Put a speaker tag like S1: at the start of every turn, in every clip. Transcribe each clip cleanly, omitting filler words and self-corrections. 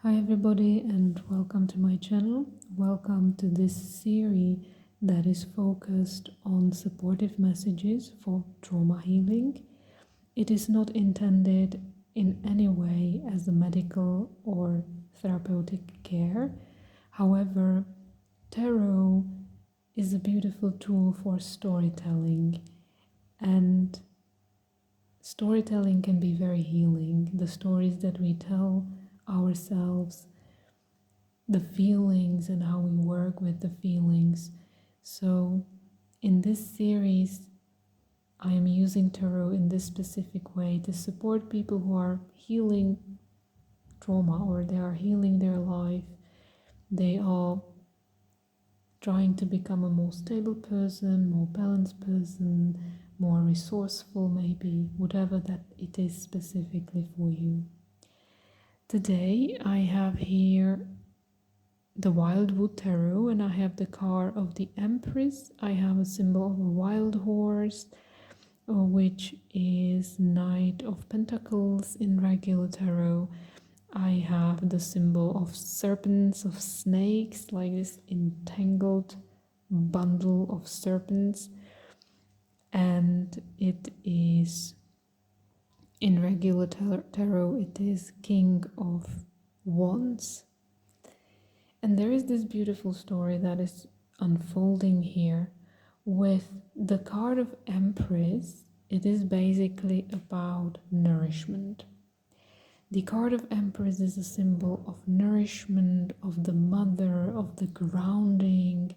S1: Hi everybody and welcome to my channel. Welcome to this series that is focused on supportive messages for trauma healing. It is not intended in any way as a medical or therapeutic care. However, tarot is a beautiful tool for storytelling, and storytelling can be very healing. The stories that we tell ourselves, the feelings and how we work with the feelings. So in this series, I am using tarot in this specific way to support people who are healing trauma, or they are healing their life. They are trying to become a more stable person, more balanced person, more resourceful, maybe, whatever that it is specifically for you. Today I have here the Wildwood Tarot, and I have the card of the Empress. I have a symbol of a wild horse, which is Knight of Pentacles in regular tarot. I have the symbol of serpents, of snakes, like this entangled bundle of serpents, and it is in regular tarot, it is King of Wands. And there is this beautiful story that is unfolding here with the card of Empress. It is basically about nourishment. The card of Empress is a symbol of nourishment, of the mother, of the grounding,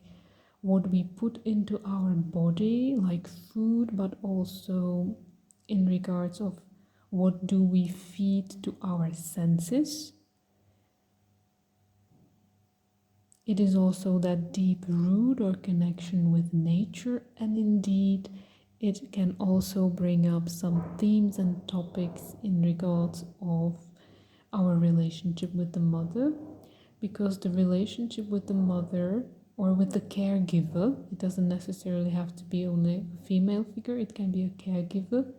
S1: what we put into our body, like food, but also in regards of what do we feed to our senses. It is also that deep root or connection with nature, and indeed it can also bring up some themes and topics in regards of our relationship with the mother, because the relationship with the mother or with the caregiver, it doesn't necessarily have to be only a female figure, it can be a caregiver.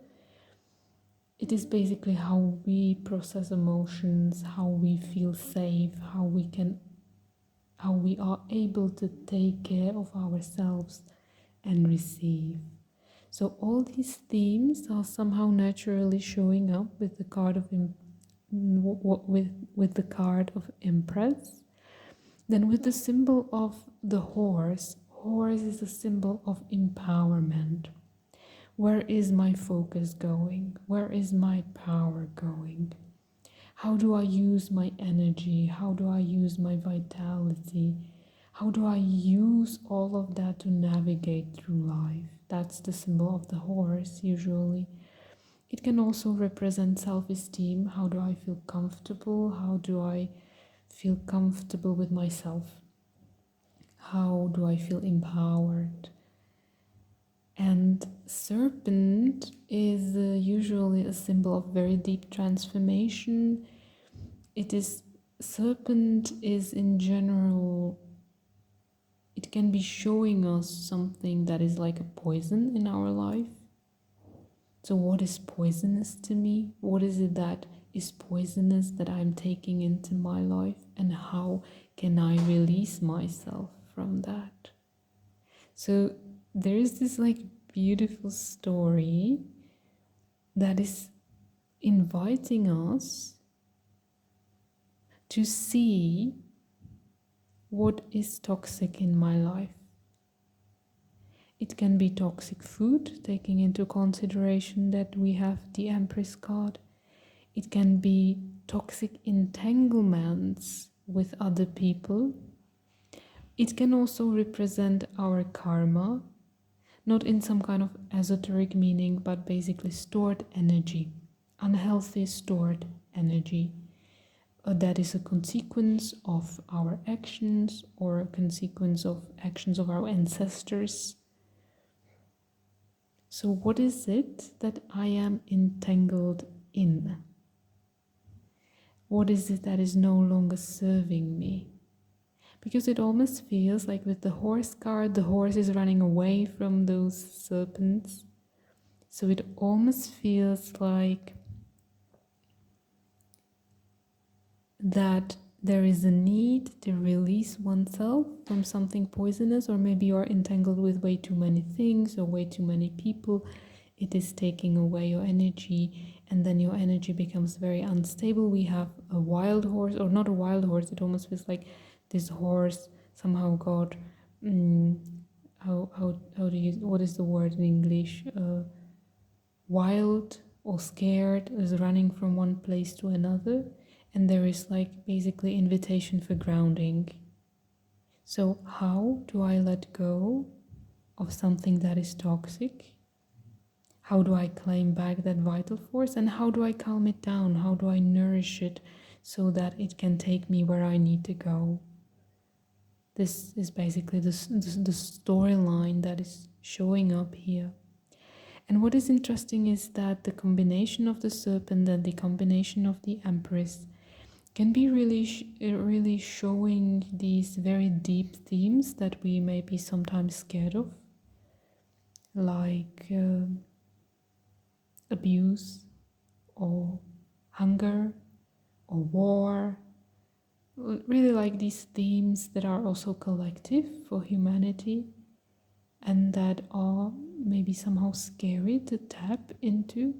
S1: It is basically how we process emotions, how we feel safe, how we are able to take care of ourselves and receive. So all these themes are somehow naturally showing up with the card of with the card of Empress. Then with the symbol of the horse, horse is a symbol of empowerment. Where is my focus going? Where is my power going? How do I use my energy? How do I use my vitality? How do I use all of that to navigate through life? That's the symbol of the horse, usually. It can also represent self-esteem. How do I feel comfortable? How do I feel comfortable with myself? How do I feel empowered? And serpent is usually a symbol of very deep transformation. Serpent is in general, it can be showing us something that is like a poison in our life. So what is poisonous to me? What is it that is poisonous that I'm taking into my life? And how can I release myself from that? So there is this like beautiful story that is inviting us to see what is toxic in my life. It can be toxic food, taking into consideration that we have the Empress card. It can be toxic entanglements with other people. It can also represent our karma, not in some kind of esoteric meaning, but basically stored energy, unhealthy stored energy. That is a consequence of our actions or a consequence of actions of our ancestors. So what is it that I am entangled in? What is it that is no longer serving me? Because it almost feels like with the horse card, the horse is running away from those serpents. So it almost feels like that there is a need to release oneself from something poisonous, or maybe you are entangled with way too many things or way too many people. It is taking away your energy, and then your energy becomes very unstable. We have a wild horse, or not a wild horse, it almost feels like this horse somehow got how do you, what is the word in English, wild or scared, is running from one place to another, and there is like basically invitation for grounding. So how do I let go of something that is toxic? How do I claim back that vital force, and how do I calm it down? How do I nourish it so that it can take me where I need to go? This is basically the storyline that is showing up here. And what is interesting is that the combination of the serpent and the combination of the Empress can be really showing these very deep themes that we may be sometimes scared of, like abuse or hunger or war. Really like these themes that are also collective for humanity and that are maybe somehow scary to tap into,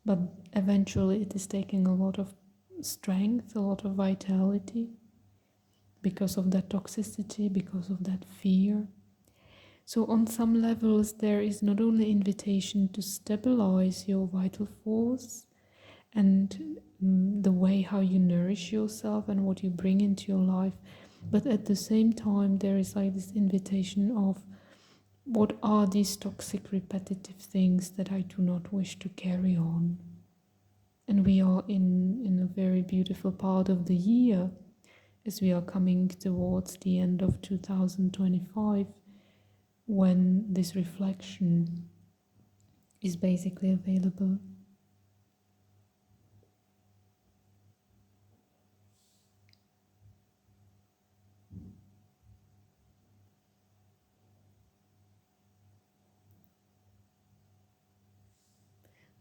S1: but eventually it is taking a lot of strength, a lot of vitality because of that toxicity, because of that fear. So on some levels there is not only invitation to stabilize your vital force and the way how you nourish yourself and what you bring into your life, but at the same time there is like this invitation of what are these toxic repetitive things that I do not wish to carry on. And we are in a very beautiful part of the year as we are coming towards the end of 2025, when this reflection is basically available.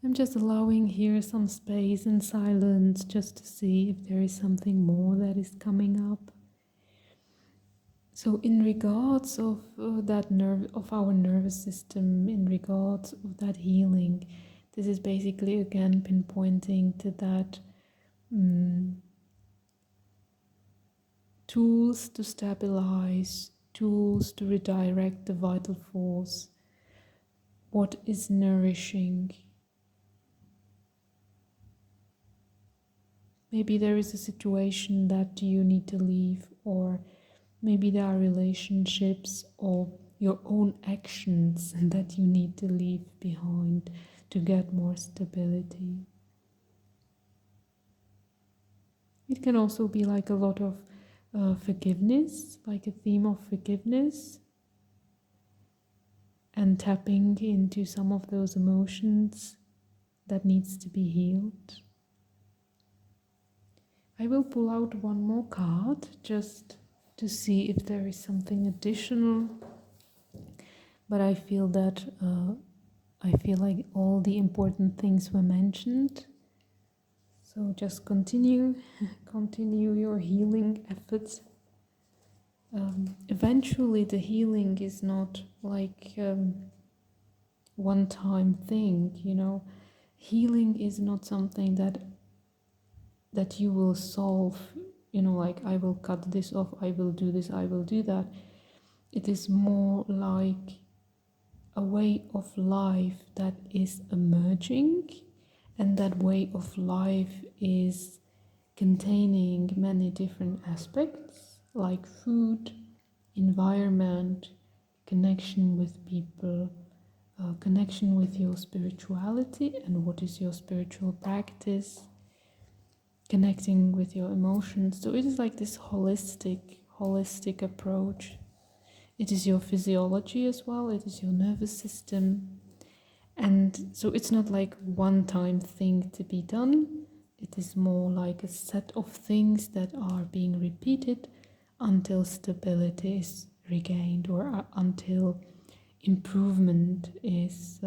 S1: I'm just allowing here some space and silence just to see if there is something more that is coming up. So in regards of our nervous system, in regards of that healing, this is basically again pinpointing to that tools to stabilize, tools to redirect the vital force, what is nourishing. Maybe there is a situation that you need to leave, or maybe there are relationships or your own actions that you need to leave behind to get more stability. It can also be like a lot of forgiveness, like a theme of forgiveness, and tapping into some of those emotions that needs to be healed. I will pull out one more card just to see if there is something additional, but I feel that like all the important things were mentioned. So just continue your healing efforts. Eventually the healing is not like one-time thing, you know. Healing is not something that you will solve, you know, like I will cut this off, I will do this, I will do that. It is more like a way of life that is emerging, and that way of life is containing many different aspects like food, environment, connection with people, connection with your spirituality and what is your spiritual practice, connecting with your emotions. So it is like this holistic approach. It is your physiology as well, it is your nervous system. And so it's not like one-time thing to be done. It is more like a set of things that are being repeated until stability is regained, or until improvement is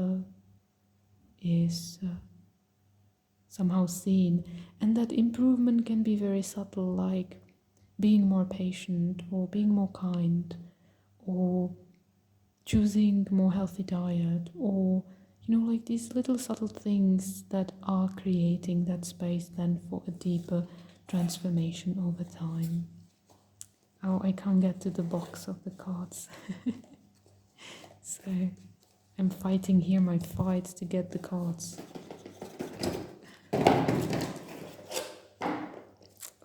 S1: somehow seen. And that improvement can be very subtle, like being more patient or being more kind or choosing more healthy diet, or like these little subtle things that are creating that space then for a deeper transformation over time. Oh, I can't get to the box of the cards. So I'm fighting here my fight to get the cards.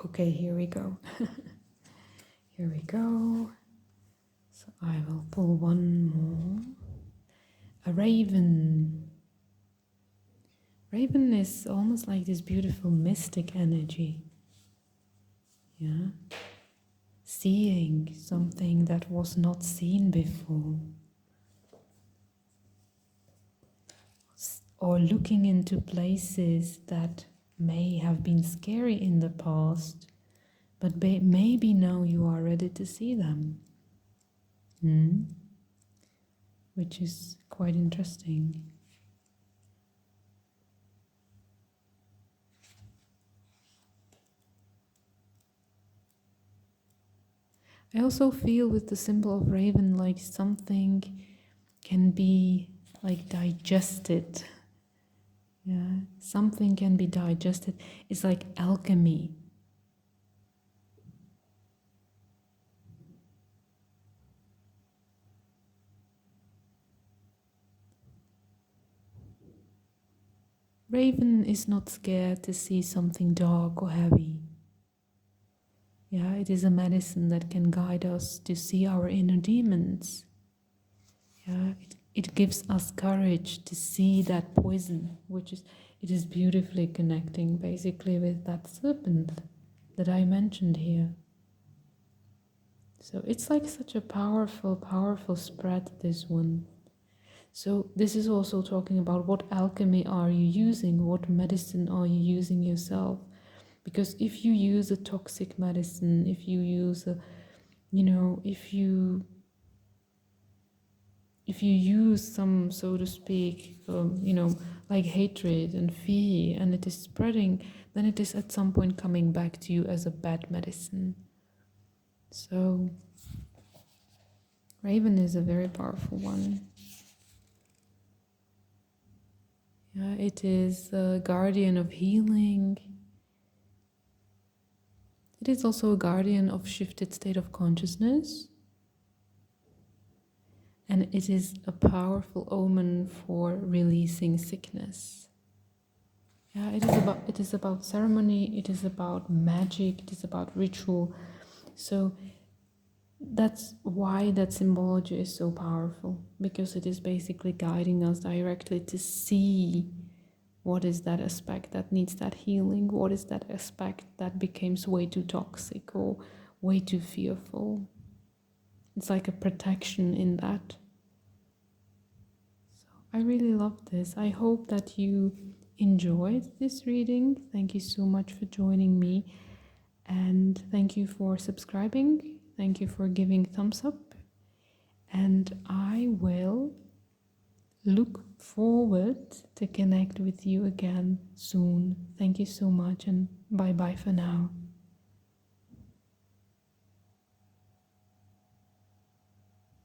S1: Okay, here we go. Here we go. So I will pull one more. A raven. Raven is almost like this beautiful mystic energy. Yeah. Seeing something that was not seen before. Or looking into places that may have been scary in the past, but maybe now you are ready to see them. Which is quite interesting. I also feel with the symbol of raven like something can be like digested. Yeah, something can be digested. It's like alchemy. Raven is not scared to see something dark or heavy. Yeah, it is a medicine that can guide us to see our inner demons. Yeah, it gives us courage to see that poison, it is beautifully connecting basically with that serpent that I mentioned here. So it's like such a powerful, powerful spread, this one. So this is also talking about what alchemy are you using, what medicine are you using yourself. Because if you use a toxic medicine, if you use if you use some, so to speak, like hatred and fear, and it is spreading, then it is at some point coming back to you as a bad medicine. So Raven is a very powerful one. Yeah, it is a guardian of healing. It is also a guardian of shifted state of consciousness. And it is a powerful omen for releasing sickness. Yeah, it is about ceremony, it is about magic, it is about ritual. So that's why that symbology is so powerful, because it is basically guiding us directly to see what is that aspect that needs that healing, what is that aspect that becomes way too toxic or way too fearful. It's like a protection in that. So I really love this. I hope that you enjoyed this reading. Thank you so much for joining me, and thank you for subscribing. Thank you for giving thumbs up, and I will look forward to connect with you again soon. Thank you so much, and bye bye for now.